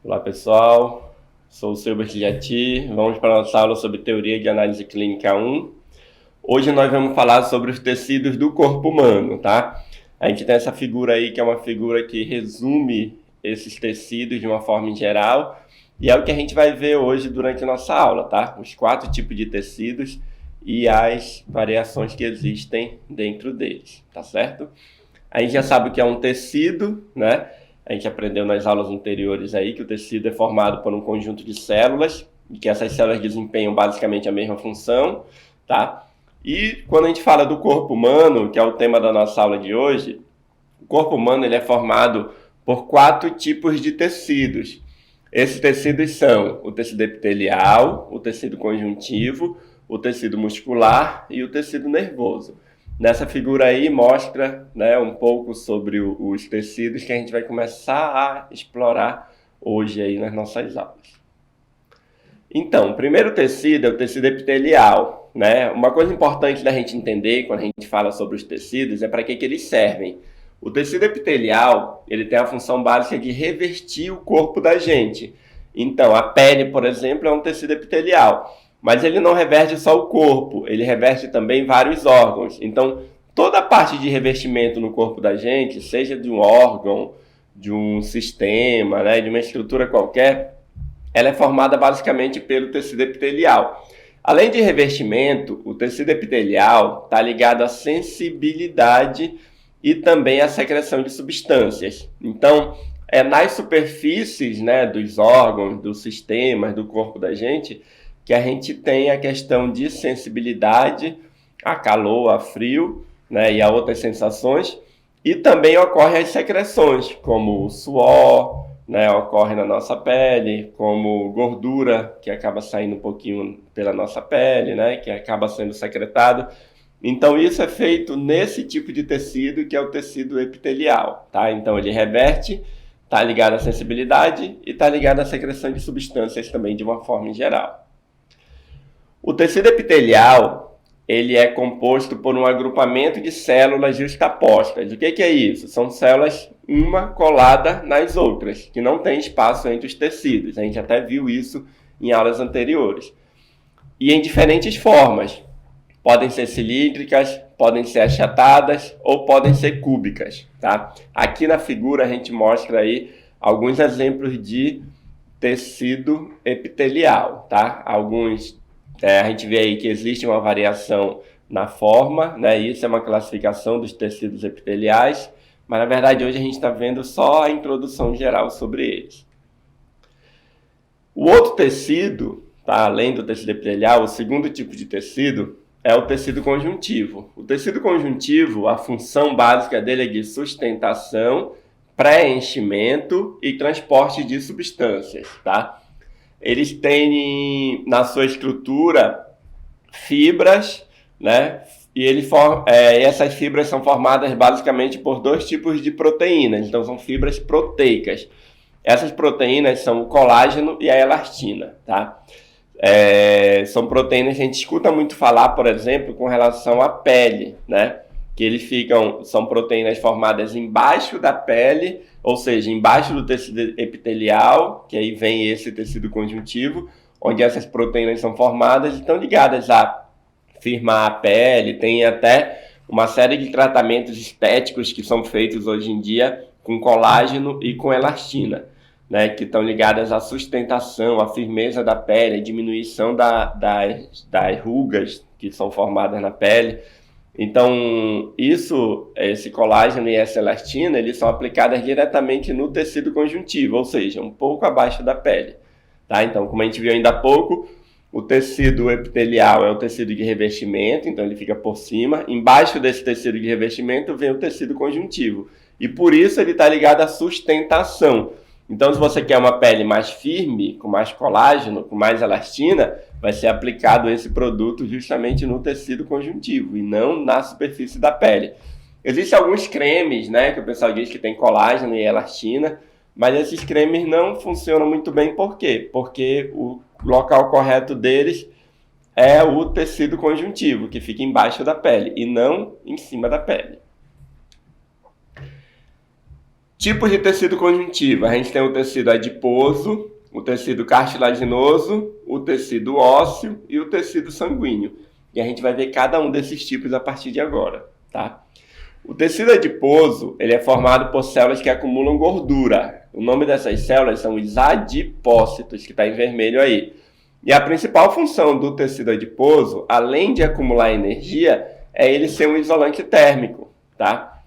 Olá pessoal, sou o Silber Jati. Vamos para a nossa aula sobre Teoria de Análise Clínica 1. Hoje nós vamos falar sobre os tecidos do corpo humano, tá? A gente tem essa figura aí que é uma figura que resume esses tecidos de uma forma geral e é o que a gente vai ver hoje durante a nossa aula, tá? Os 4 tipos de tecidos e as variações que existem dentro deles, tá certo? A gente já sabe o que é um tecido, né? A gente aprendeu nas aulas anteriores aí que o tecido é formado por um conjunto de células e que essas células desempenham basicamente a mesma função, tá? E quando a gente fala do corpo humano, que é o tema da nossa aula de hoje, o corpo humano ele é formado por 4 tipos de tecidos. Esses tecidos são o tecido epitelial, o tecido conjuntivo, o tecido muscular e o tecido nervoso. Nessa figura aí mostra, né, um pouco sobre os tecidos que a gente vai começar a explorar hoje aí nas nossas aulas. Então, o primeiro tecido é o tecido epitelial, né? Uma coisa importante da gente entender quando a gente fala sobre os tecidos é para que eles servem. O tecido epitelial, ele tem a função básica de revestir o corpo da gente. Então, a pele, por exemplo, é um tecido epitelial. Mas ele não reveste só o corpo, ele reveste também vários órgãos. Então, toda a parte de revestimento no corpo da gente, seja de um órgão, de um sistema, né, de uma estrutura qualquer, ela é formada basicamente pelo tecido epitelial. Além de revestimento, o tecido epitelial está ligado à sensibilidade e também à secreção de substâncias. Então, é nas superfícies, né, dos órgãos, dos sistemas, do corpo da gente, que a gente tem a questão de sensibilidade a calor, a frio, né, e a outras sensações, e também ocorrem as secreções, como o suor, né, ocorre na nossa pele, como gordura, que acaba saindo um pouquinho pela nossa pele, né, que acaba sendo secretado. Então isso é feito nesse tipo de tecido, que é o tecido epitelial, tá? Então ele reverte, está ligado à sensibilidade e está ligado à secreção de substâncias também de uma forma geral. O tecido epitelial, ele é composto por um agrupamento de células justapostas. O que é isso? São células uma colada nas outras, que não tem espaço entre os tecidos. A gente até viu isso em aulas anteriores. E em diferentes formas. Podem ser cilíndricas, podem ser achatadas ou podem ser cúbicas, tá? Aqui na figura a gente mostra aí alguns exemplos de tecido epitelial, tá? A gente vê aí que existe uma variação na forma, né? Isso é uma classificação dos tecidos epiteliais, mas na verdade hoje a gente está vendo só a introdução geral sobre eles. O outro tecido, tá? Além do tecido epitelial, o segundo tipo de tecido é o tecido conjuntivo. O tecido conjuntivo, a função básica dele é de sustentação, preenchimento e transporte de substâncias, tá? Eles têm na sua estrutura fibras, né? E essas fibras são formadas basicamente por 2 tipos de proteínas, então são fibras proteicas. Essas proteínas são o colágeno e a elastina, tá? São proteínas que a gente escuta muito falar, por exemplo, com relação à pele, né? Que são proteínas formadas embaixo da pele, ou seja, embaixo do tecido epitelial, que aí vem esse tecido conjuntivo, onde essas proteínas são formadas e estão ligadas a firmar a pele. Tem até uma série de tratamentos estéticos que são feitos hoje em dia com colágeno e com elastina, né, que estão ligadas à sustentação, à firmeza da pele, à diminuição das rugas que são formadas na pele. Então, esse colágeno e essa elastina, eles são aplicadas diretamente no tecido conjuntivo, ou seja, um pouco abaixo da pele, tá? Então, como a gente viu ainda há pouco, o tecido epitelial é o tecido de revestimento, então ele fica por cima. Embaixo desse tecido de revestimento vem o tecido conjuntivo, e por isso ele está ligado à sustentação. Então, se você quer uma pele mais firme, com mais colágeno, com mais elastina, vai ser aplicado esse produto justamente no tecido conjuntivo e não na superfície da pele. Existem alguns cremes, né, que o pessoal diz que tem colágeno e elastina, mas esses cremes não funcionam muito bem. Por quê? Porque o local correto deles é o tecido conjuntivo, que fica embaixo da pele e não em cima da pele. Tipos de tecido conjuntivo. A gente tem o tecido adiposo, o tecido cartilaginoso, o tecido ósseo e o tecido sanguíneo. E a gente vai ver cada um desses tipos a partir de agora, tá? O tecido adiposo, ele é formado por células que acumulam gordura. O nome dessas células são os adipócitos, que está em vermelho aí. E a principal função do tecido adiposo, além de acumular energia, é ele ser um isolante térmico, tá?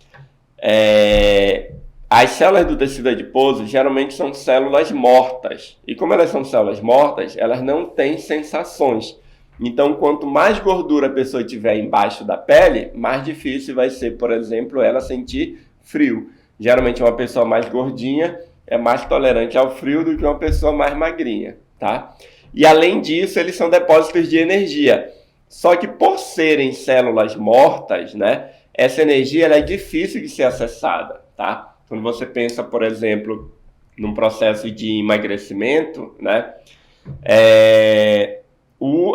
As células do tecido adiposo geralmente são células mortas. E como elas são células mortas, elas não têm sensações. Então, quanto mais gordura a pessoa tiver embaixo da pele, mais difícil vai ser, por exemplo, ela sentir frio. Geralmente, uma pessoa mais gordinha é mais tolerante ao frio do que uma pessoa mais magrinha, tá? E, além disso, eles são depósitos de energia. Só que, por serem células mortas, né, essa energia ela é difícil de ser acessada, tá? Quando você pensa, por exemplo, num processo de emagrecimento, né,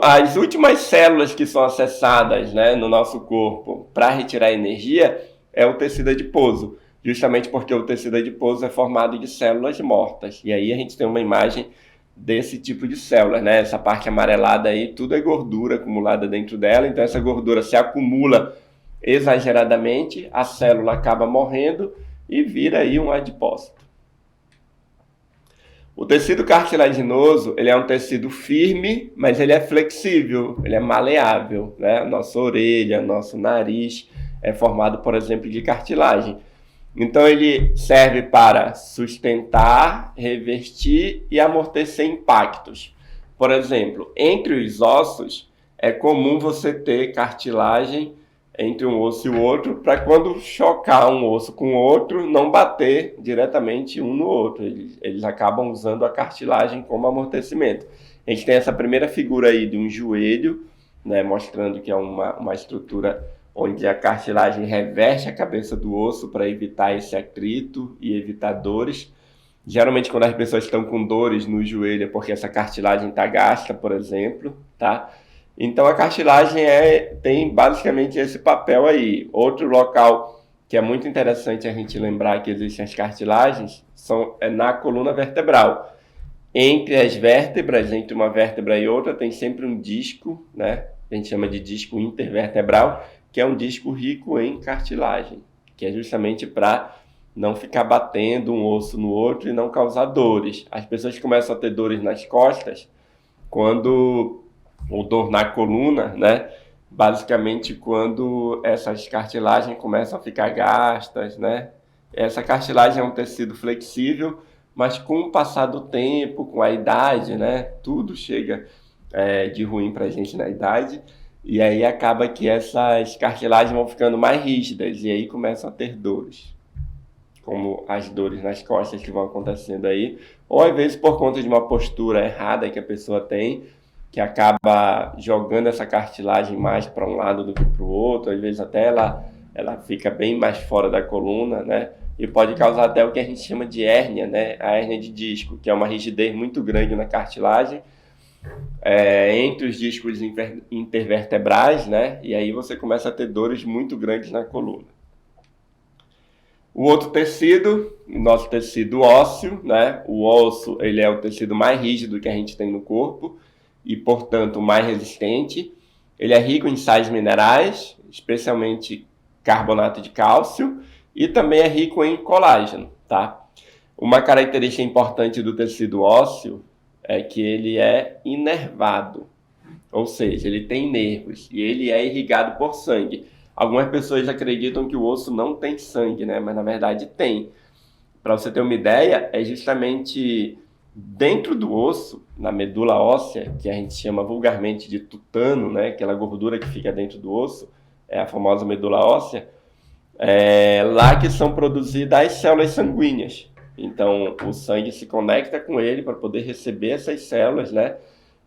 as últimas células que são acessadas, né, no nosso corpo para retirar energia é o tecido adiposo, justamente porque o tecido adiposo é formado de células mortas. E aí a gente tem uma imagem desse tipo de células, né? Essa parte amarelada aí, tudo é gordura acumulada dentro dela, então essa gordura se acumula exageradamente, a célula acaba morrendo e vira aí um adipócito. O tecido cartilaginoso, ele é um tecido firme, mas ele é flexível, ele é maleável, né? Nossa orelha, nosso nariz é formado, por exemplo, de cartilagem. Então ele serve para sustentar, revestir e amortecer impactos. Por exemplo, entre os ossos, é comum você ter cartilagem entre um osso e o outro, para quando chocar um osso com o outro, não bater diretamente um no outro. Eles acabam usando a cartilagem como amortecimento. A gente tem essa primeira figura aí de um joelho, né, mostrando que é uma estrutura onde a cartilagem reveste a cabeça do osso para evitar esse atrito e evitar dores. Geralmente, quando as pessoas estão com dores no joelho, é porque essa cartilagem está gasta, por exemplo, tá? Então, a cartilagem tem basicamente esse papel aí. Outro local que é muito interessante a gente lembrar que existem as cartilagens é na coluna vertebral. Entre as vértebras, entre uma vértebra e outra, tem sempre um disco, né? A gente chama de disco intervertebral, que é um disco rico em cartilagem, que é justamente para não ficar batendo um osso no outro e não causar dores. As pessoas começam a ter dores nas costas ou dor na coluna, né? Basicamente quando essas cartilagens começam a ficar gastas, né? Essa cartilagem é um tecido flexível, mas com o passar do tempo, com a idade, né? Tudo chega de ruim para a gente na idade, e aí acaba que essas cartilagens vão ficando mais rígidas, e aí começam a ter dores, como as dores nas costas que vão acontecendo aí, ou às vezes por conta de uma postura errada que a pessoa tem, que acaba jogando essa cartilagem mais para um lado do que para o outro, às vezes até ela fica bem mais fora da coluna, né? E pode causar até o que a gente chama de hérnia, né? A hérnia de disco, que é uma rigidez muito grande na cartilagem, entre os discos intervertebrais, né? E aí você começa a ter dores muito grandes na coluna. O outro tecido, o nosso tecido ósseo, né? O osso, ele é o tecido mais rígido que a gente tem no corpo e, portanto, mais resistente. Ele é rico em sais minerais, especialmente carbonato de cálcio, e também é rico em colágeno, tá? Uma característica importante do tecido ósseo é que ele é inervado, ou seja, ele tem nervos e ele é irrigado por sangue. Algumas pessoas acreditam que o osso não tem sangue, né? Mas na verdade tem. Para você ter uma ideia, é justamente dentro do osso, na medula óssea, que a gente chama vulgarmente de tutano, né? Aquela gordura que fica dentro do osso, é a famosa medula óssea, lá que são produzidas as células sanguíneas. Então, o sangue se conecta com ele para poder receber essas células, né?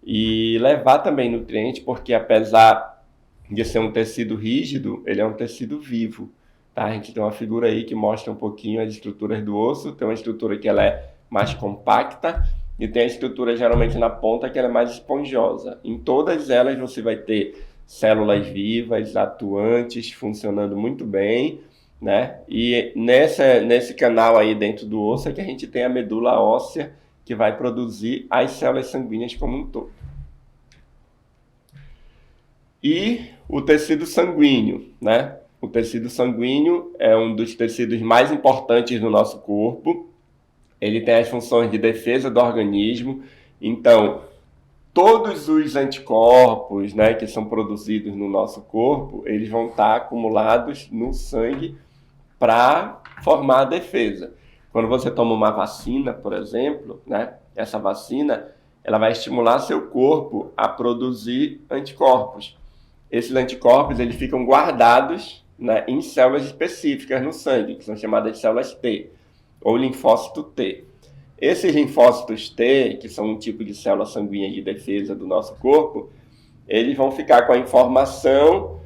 E levar também nutrientes, porque apesar de ser um tecido rígido, ele é um tecido vivo, tá? A gente tem uma figura aí que mostra um pouquinho as estruturas do osso. Tem uma estrutura que ela é mais compacta e tem a estrutura geralmente na ponta que ela é mais esponjosa. Em todas elas você vai ter células vivas, atuantes, funcionando muito bem, né? E nesse canal aí dentro do osso é que a gente tem a medula óssea, que vai produzir as células sanguíneas como um todo. E o tecido sanguíneo, né? O tecido sanguíneo é um dos tecidos mais importantes do nosso corpo. Ele tem as funções de defesa do organismo. Então, todos os anticorpos, né, que são produzidos no nosso corpo, eles vão estar acumulados no sangue para formar a defesa. Quando você toma uma vacina, por exemplo, né, essa vacina ela vai estimular seu corpo a produzir anticorpos. Esses anticorpos eles ficam guardados, né, em células específicas no sangue, que são chamadas de células T, ou linfócito T. Esses linfócitos T, que são um tipo de célula sanguínea de defesa do nosso corpo, eles vão ficar com a informação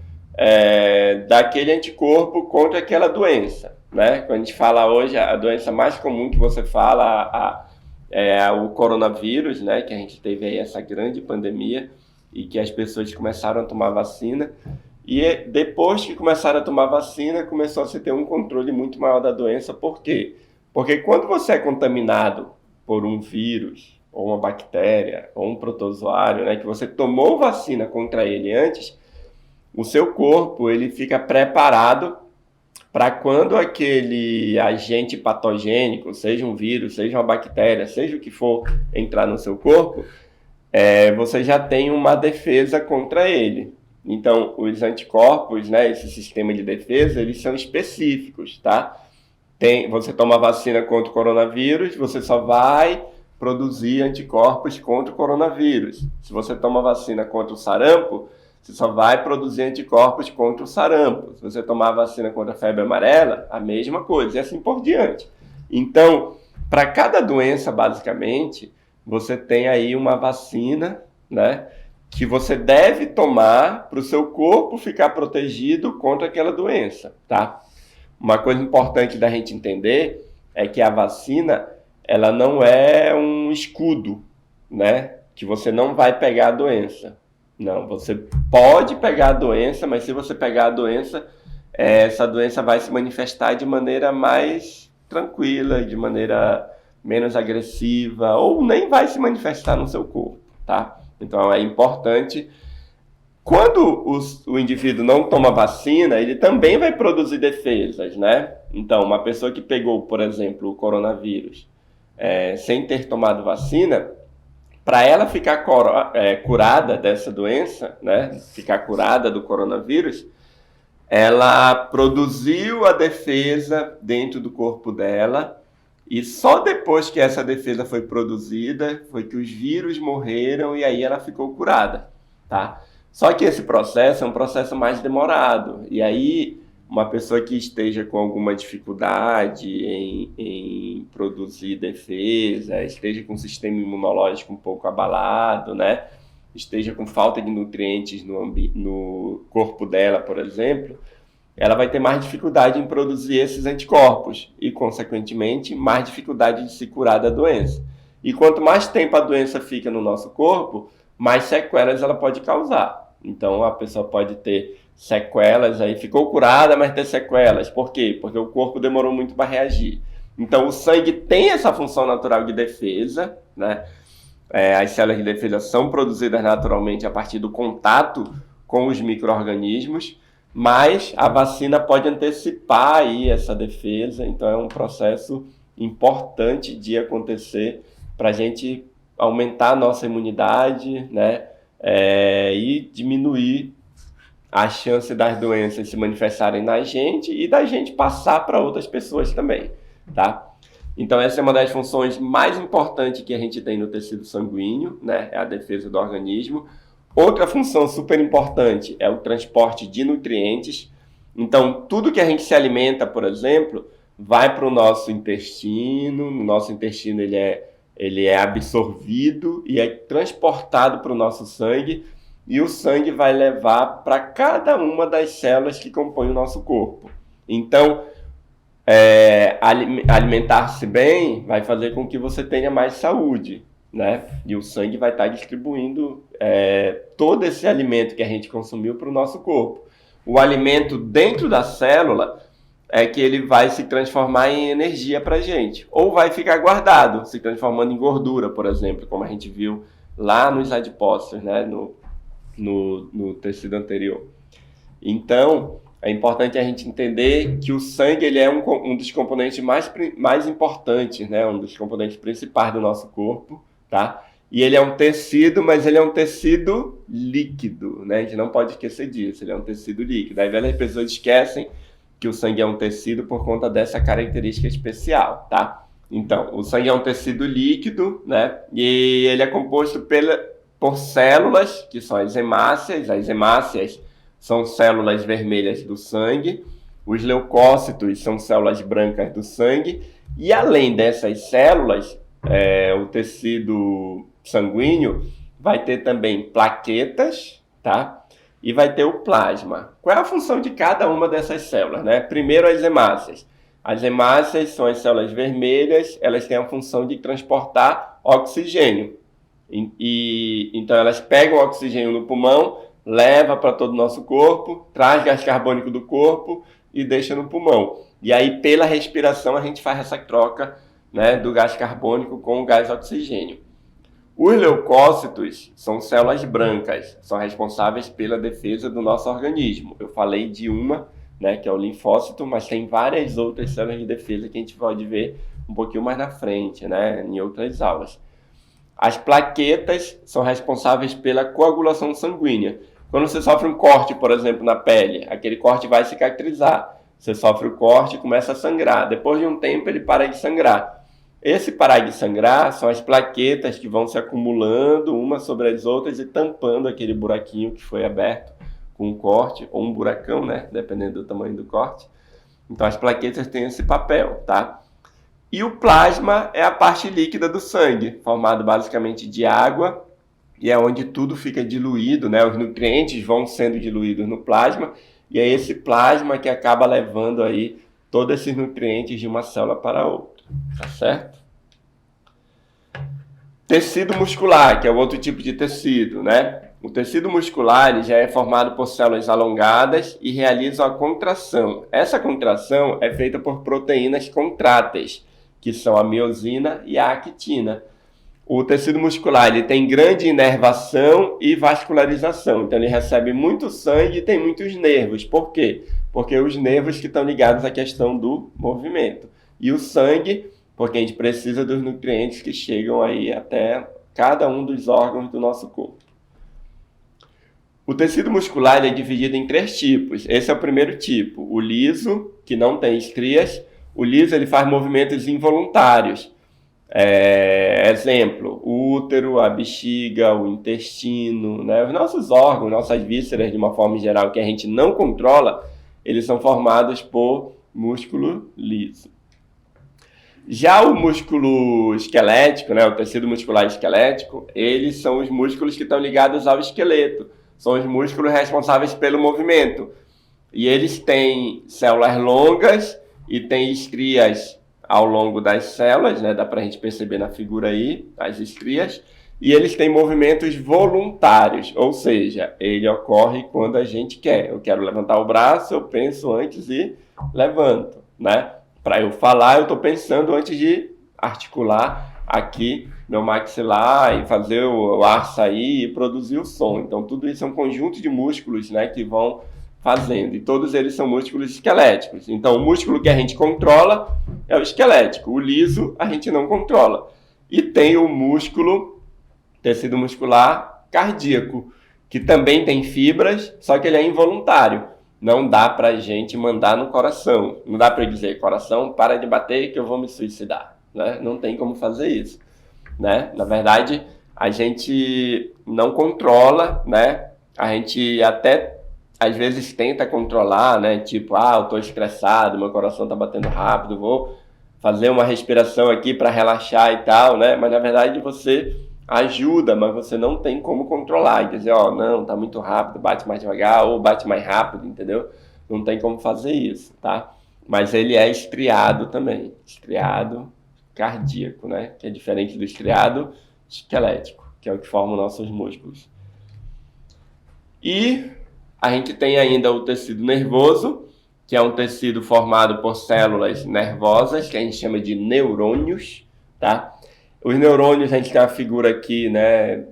daquele anticorpo contra aquela doença, né? Quando a gente fala hoje, a doença mais comum que você fala é o coronavírus, né? Que a gente teve aí essa grande pandemia e que as pessoas começaram a tomar vacina. E depois que começaram a tomar vacina, começou a se ter um controle muito maior da doença. Por quê? Porque quando você é contaminado por um vírus, ou uma bactéria, ou um protozoário, né, que você tomou vacina contra ele antes, o seu corpo ele fica preparado para quando aquele agente patogênico, seja um vírus, seja uma bactéria, seja o que for, entrar no seu corpo, você já tem uma defesa contra ele. Então, os anticorpos, né, esse sistema de defesa, eles são específicos, tá? Você toma vacina contra o coronavírus, você só vai produzir anticorpos contra o coronavírus. Se você toma vacina contra o sarampo, você só vai produzir anticorpos contra o sarampo. Se você tomar vacina contra a febre amarela, a mesma coisa, e assim por diante. Então, para cada doença, basicamente, você tem aí uma vacina, né, que você deve tomar para o seu corpo ficar protegido contra aquela doença, tá? Uma coisa importante da gente entender é que a vacina, ela não é um escudo, né? Que você não vai pegar a doença. Não, você pode pegar a doença, mas se você pegar a doença, essa doença vai se manifestar de maneira mais tranquila, de maneira menos agressiva, ou nem vai se manifestar no seu corpo, tá? Então é importante. Quando o indivíduo não toma vacina, ele também vai produzir defesas, né? Então, uma pessoa que pegou, por exemplo, o coronavírus sem ter tomado vacina, para ela ficar curada dessa doença, né? Ficar curada do coronavírus, ela produziu a defesa dentro do corpo dela e só depois que essa defesa foi produzida, foi que os vírus morreram e aí ela ficou curada, tá? Só que esse processo é um processo mais demorado. E aí, uma pessoa que esteja com alguma dificuldade em produzir defesa, esteja com o sistema imunológico um pouco abalado, né? Esteja com falta de nutrientes no corpo dela, por exemplo, ela vai ter mais dificuldade em produzir esses anticorpos e, consequentemente, mais dificuldade de se curar da doença. E quanto mais tempo a doença fica no nosso corpo, mais sequelas ela pode causar. Então, a pessoa pode ter sequelas, aí ficou curada, mas ter sequelas. Por quê? Porque o corpo demorou muito para reagir. Então, o sangue tem essa função natural de defesa, né? As células de defesa são produzidas naturalmente a partir do contato com os micro-organismos, mas a vacina pode antecipar aí essa defesa. Então, é um processo importante de acontecer para a gente aumentar a nossa imunidade, né? E diminuir a chance das doenças se manifestarem na gente e da gente passar para outras pessoas também, tá? Então essa é uma das funções mais importantes que a gente tem no tecido sanguíneo, né? É a defesa do organismo. Outra função super importante é o transporte de nutrientes. Então tudo que a gente se alimenta, por exemplo, vai para o nosso intestino. O nosso intestino ele é absorvido e é transportado para o nosso sangue, e o sangue vai levar para cada uma das células que compõem o nosso corpo. Então, alimentar-se bem vai fazer com que você tenha mais saúde, né? E o sangue vai estar distribuindo todo esse alimento que a gente consumiu para o nosso corpo. O alimento dentro da célula, é que ele vai se transformar em energia para a gente, ou vai ficar guardado, se transformando em gordura, por exemplo, como a gente viu lá nos adipócitos, né, no tecido anterior. Então, é importante a gente entender que o sangue ele é um dos componentes mais importantes, né, um dos componentes principais do nosso corpo, tá? E ele é um tecido, mas ele é um tecido líquido, né? A gente não pode esquecer disso, ele é um tecido líquido. Aí várias pessoas esquecem que o sangue é um tecido por conta dessa característica especial, tá? Então, o sangue é um tecido líquido, né? E ele é composto por células, que são as hemácias. As hemácias são células vermelhas do sangue. Os leucócitos são células brancas do sangue. E além dessas células, o tecido sanguíneo vai ter também plaquetas, tá? E vai ter o plasma. Qual é a função de cada uma dessas células, né? Primeiro, as hemácias. As hemácias são as células vermelhas, elas têm a função de transportar oxigênio. Então, elas pegam o oxigênio no pulmão, leva para todo o nosso corpo, traz gás carbônico do corpo e deixa no pulmão. E aí, pela respiração, a gente faz essa troca, né, do gás carbônico com o gás oxigênio. Os leucócitos são células brancas, são responsáveis pela defesa do nosso organismo. Eu falei de uma, né, que é o linfócito, mas tem várias outras células de defesa que a gente pode ver um pouquinho mais na frente, né, em outras aulas. As plaquetas são responsáveis pela coagulação sanguínea. Quando você sofre um corte, por exemplo, na pele, aquele corte vai cicatrizar. Você sofre o corte e começa a sangrar. Depois de um tempo, ele para de sangrar. Esse parar de sangrar são as plaquetas que vão se acumulando umas sobre as outras e tampando aquele buraquinho que foi aberto com um corte, ou um buracão, né? Dependendo do tamanho do corte. Então, as plaquetas têm esse papel, tá? E o plasma é a parte líquida do sangue, formado basicamente de água, e é onde tudo fica diluído, né? Os nutrientes vão sendo diluídos no plasma, e é esse plasma que acaba levando aí todos esses nutrientes de uma célula para a outra. Tá certo? Tecido muscular, que é outro tipo de tecido, né? O tecido muscular ele já é formado por células alongadas e realizam a contração. Essa contração é feita por proteínas contráteis, que são a miosina e a actina. O tecido muscular ele tem grande inervação e vascularização, então ele recebe muito sangue e tem muitos nervos. Por quê? Porque os nervos que estão ligados à questão do movimento. E o sangue, porque a gente precisa dos nutrientes que chegam aí até cada um dos órgãos do nosso corpo. O tecido muscular ele é dividido em 3 tipos. Esse é o primeiro tipo, o liso, que não tem estrias. O liso ele faz movimentos involuntários. Exemplo, o útero, a bexiga, o intestino, né? Os nossos órgãos, nossas vísceras, de uma forma geral, que a gente não controla, eles são formados por músculo liso. Já o músculo esquelético, né, o tecido muscular esquelético, eles são os músculos que estão ligados ao esqueleto. São os músculos responsáveis pelo movimento. E eles têm células longas e têm estrias ao longo das células, né, dá para a gente perceber na figura aí, as estrias. E eles têm movimentos voluntários, ou seja, ele ocorre quando a gente quer. Eu quero levantar o braço, eu penso antes e levanto, né? Para eu falar, eu estou pensando antes de articular aqui meu maxilar e fazer o ar sair e produzir o som. Então, tudo isso é um conjunto de músculos, né, que vão fazendo. E todos eles são músculos esqueléticos. Então, o músculo que a gente controla é o esquelético. O liso, a gente não controla. E tem o músculo, tecido muscular cardíaco, que também tem fibras, só que ele é involuntário. Não dá para a gente mandar no coração. Não dá para eu dizer, coração, para de bater que eu vou me suicidar. Né? Não tem como fazer isso. Né? Na verdade, a gente não controla, né? A gente até, às vezes, tenta controlar, né? Tipo, eu estou estressado, meu coração está batendo rápido, vou fazer uma respiração aqui para relaxar e tal, né? Mas, na verdade, você ajuda, mas você não tem como controlar. E dizer, não, tá muito rápido, bate mais devagar ou bate mais rápido, entendeu? Não tem como fazer isso, tá? Mas ele é estriado também, estriado cardíaco, né? Que é diferente do estriado esquelético, que é o que forma os nossos músculos. E a gente tem ainda o tecido nervoso, que é um tecido formado por células nervosas, que a gente chama de neurônios, tá? Os neurônios, a gente tem a figura aqui, né,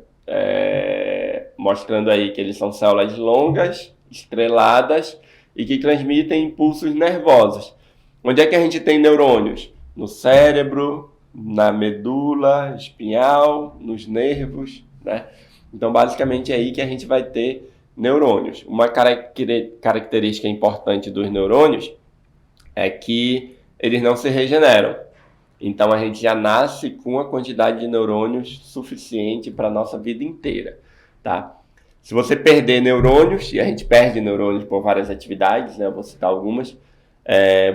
mostrando aí que eles são células longas, estreladas e que transmitem impulsos nervosos. Onde é que a gente tem neurônios? No cérebro, na medula espinhal, nos nervos, né? Então, basicamente, é aí que a gente vai ter neurônios. Uma característica importante dos neurônios é que eles não se regeneram. Então, a gente já nasce com a quantidade de neurônios suficiente para a nossa vida inteira, tá? Se você perder neurônios, e a gente perde neurônios por várias atividades, né? Eu vou citar algumas,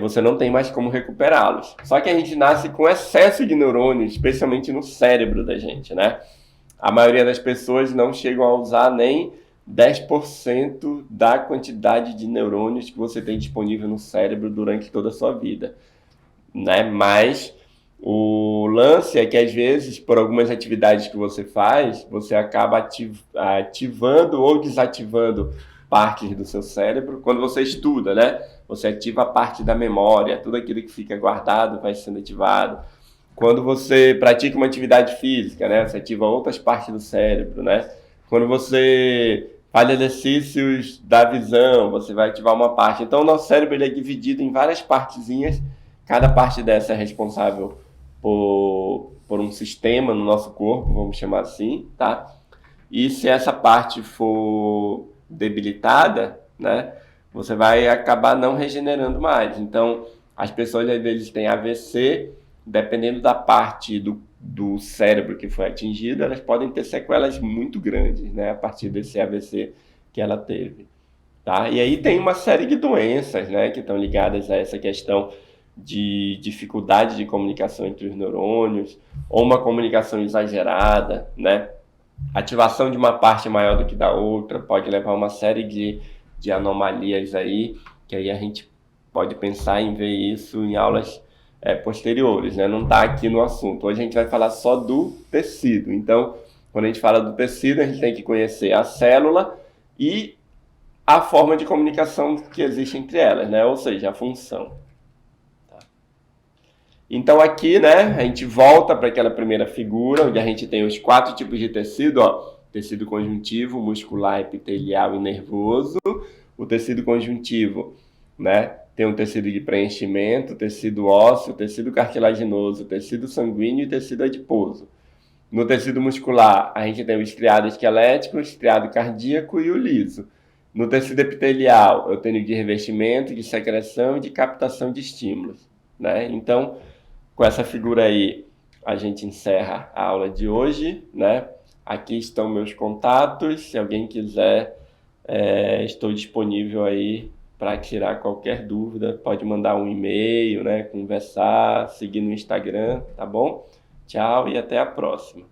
você não tem mais como recuperá-los. Só que a gente nasce com excesso de neurônios, especialmente no cérebro da gente, né? A maioria das pessoas não chegam a usar nem 10% da quantidade de neurônios que você tem disponível no cérebro durante toda a sua vida, né? Mas o lance é que, às vezes, por algumas atividades que você faz, você acaba ativando ou desativando partes do seu cérebro. Quando você estuda, né? Você ativa a parte da memória, tudo aquilo que fica guardado vai sendo ativado. Quando você pratica uma atividade física, né? Você ativa outras partes do cérebro, né? Quando você faz exercícios da visão, você vai ativar uma parte. Então, o nosso cérebro ele é dividido em várias partezinhas. Cada parte dessa é responsável por um sistema no nosso corpo, vamos chamar assim, tá? E se essa parte for debilitada, né? Você vai acabar não regenerando mais. Então, as pessoas às vezes têm AVC, dependendo da parte do cérebro que foi atingida, elas podem ter sequelas muito grandes, né? A partir desse AVC que ela teve, tá? E aí tem uma série de doenças, né? Que estão ligadas a essa questão de dificuldade de comunicação entre os neurônios, ou uma comunicação exagerada, né? Ativação de uma parte maior do que da outra pode levar a uma série de anomalias aí, que aí a gente pode pensar em ver isso em aulas posteriores, né? Não está aqui no assunto. Hoje a gente vai falar só do tecido. Então, quando a gente fala do tecido, a gente tem que conhecer a célula e a forma de comunicação que existe entre elas, né? Ou seja, a função. Então aqui, né, a gente volta para aquela primeira figura, onde a gente tem os 4 tipos de tecido, ó, tecido conjuntivo, muscular, epitelial e nervoso. O tecido conjuntivo, né, tem um tecido de preenchimento, tecido ósseo, tecido cartilaginoso, tecido sanguíneo e tecido adiposo. No tecido muscular, a gente tem o estriado esquelético, o estriado cardíaco e o liso. No tecido epitelial, eu tenho de revestimento, de secreção e de captação de estímulos, né? Então, com essa figura aí, a gente encerra a aula de hoje, né? Aqui estão meus contatos. Se alguém quiser, estou disponível aí para tirar qualquer dúvida. Pode mandar um e-mail, né? Conversar, seguir no Instagram, tá bom? Tchau e até a próxima.